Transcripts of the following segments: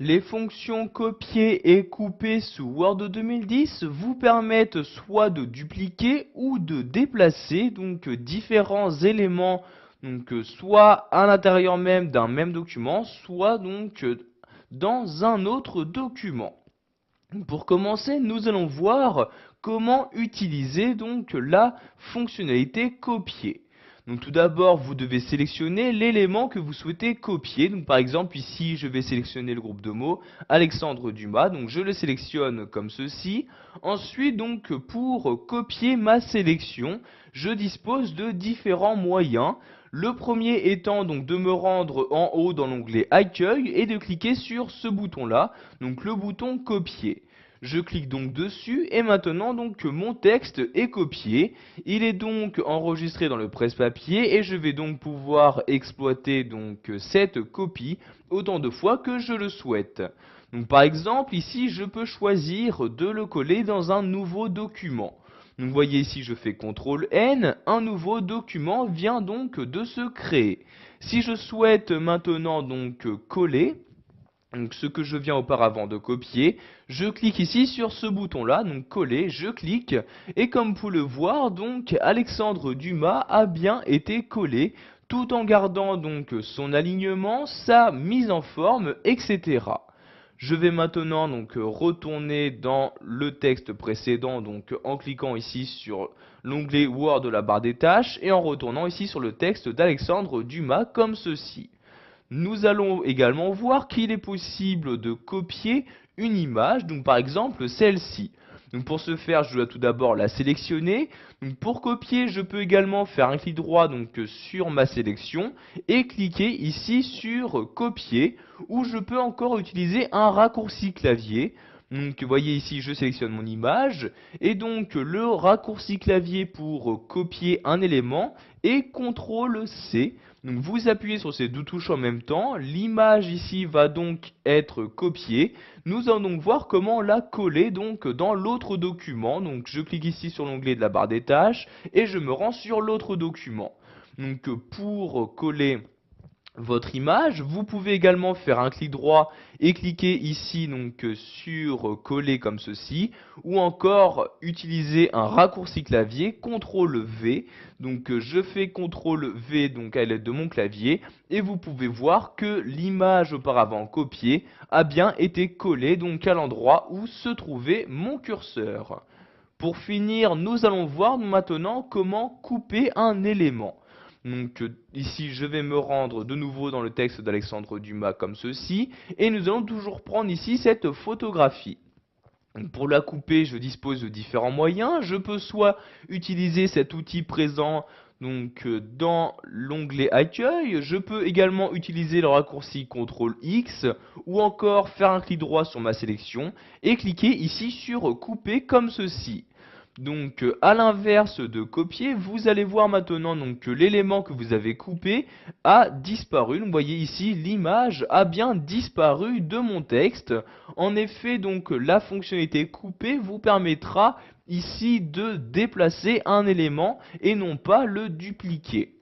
Les fonctions copier et couper sous Word 2010 vous permettent soit de dupliquer ou de déplacer différents éléments soit à l'intérieur même d'un même document, soit dans un autre document. Pour commencer, nous allons voir comment utiliser la fonctionnalité copier. Donc tout d'abord, vous devez sélectionner l'élément que vous souhaitez copier. Donc par exemple, ici, je vais sélectionner le groupe de mots Alexandre Dumas. Donc je le sélectionne comme ceci. Ensuite, pour copier ma sélection, je dispose de différents moyens. Le premier étant de me rendre en haut dans l'onglet Accueil et de cliquer sur ce bouton-là, donc le bouton Copier. Je clique donc dessus et maintenant que mon texte est copié, il est donc enregistré dans le presse-papier et je vais donc pouvoir exploiter cette copie autant de fois que je le souhaite. Donc par exemple ici je peux choisir de le coller dans un nouveau document. Donc vous voyez ici je fais CTRL N, un nouveau document vient donc de se créer. Si je souhaite maintenant coller ce que je viens auparavant de copier, je clique ici sur ce bouton là, donc coller, je clique et comme vous le voir Alexandre Dumas a bien été collé tout en gardant son alignement, sa mise en forme, etc. Je vais maintenant retourner dans le texte précédent en cliquant ici sur l'onglet Word de la barre des tâches et en retournant ici sur le texte d'Alexandre Dumas comme ceci. Nous allons également voir qu'il est possible de copier une image, donc par exemple celle-ci. Donc pour ce faire, je dois tout d'abord la sélectionner. Donc pour copier, je peux également faire un clic droit sur ma sélection et cliquer ici sur copier, ou je peux encore utiliser un raccourci clavier. Donc vous voyez ici, je sélectionne mon image et le raccourci clavier pour copier un élément est CTRL C. Donc vous appuyez sur ces deux touches en même temps, l'image ici va donc être copiée. Nous allons donc voir comment la coller dans l'autre document. Donc je clique ici sur l'onglet de la barre des tâches et je me rends sur l'autre document. Donc pour coller votre image, vous pouvez également faire un clic droit et cliquer ici sur coller comme ceci, ou encore utiliser un raccourci clavier CTRL V. Donc je fais CTRL V à l'aide de mon clavier et vous pouvez voir que l'image auparavant copiée a bien été collée à l'endroit où se trouvait mon curseur. Pour finir, nous allons voir maintenant comment couper un élément. Donc ici je vais me rendre de nouveau dans le texte d'Alexandre Dumas comme ceci et nous allons toujours prendre ici cette photographie. Donc, pour la couper, je dispose de différents moyens. Je peux soit utiliser cet outil présent dans l'onglet Accueil, je peux également utiliser le raccourci CTRL X ou encore faire un clic droit sur ma sélection et cliquer ici sur Couper comme ceci. Donc à l'inverse de copier, vous allez voir maintenant que l'élément que vous avez coupé a disparu. Donc, vous voyez ici l'image a bien disparu de mon texte. En effet la fonctionnalité couper vous permettra ici de déplacer un élément et non pas le dupliquer.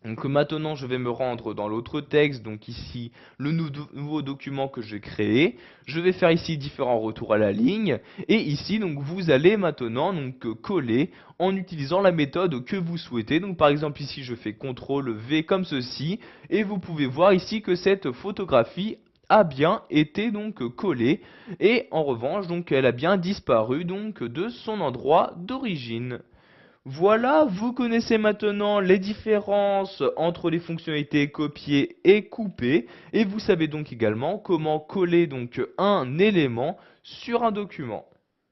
Donc maintenant je vais me rendre dans l'autre texte, donc ici le nouveau document que j'ai créé. Je vais faire ici différents retours à la ligne et ici vous allez maintenant coller en utilisant la méthode que vous souhaitez. Donc par exemple ici je fais CTRL V comme ceci et vous pouvez voir ici que cette photographie a bien été collée et en revanche elle a bien disparu de son endroit d'origine. Voilà, vous connaissez maintenant les différences entre les fonctionnalités copier et couper et vous savez donc également comment coller un élément sur un document.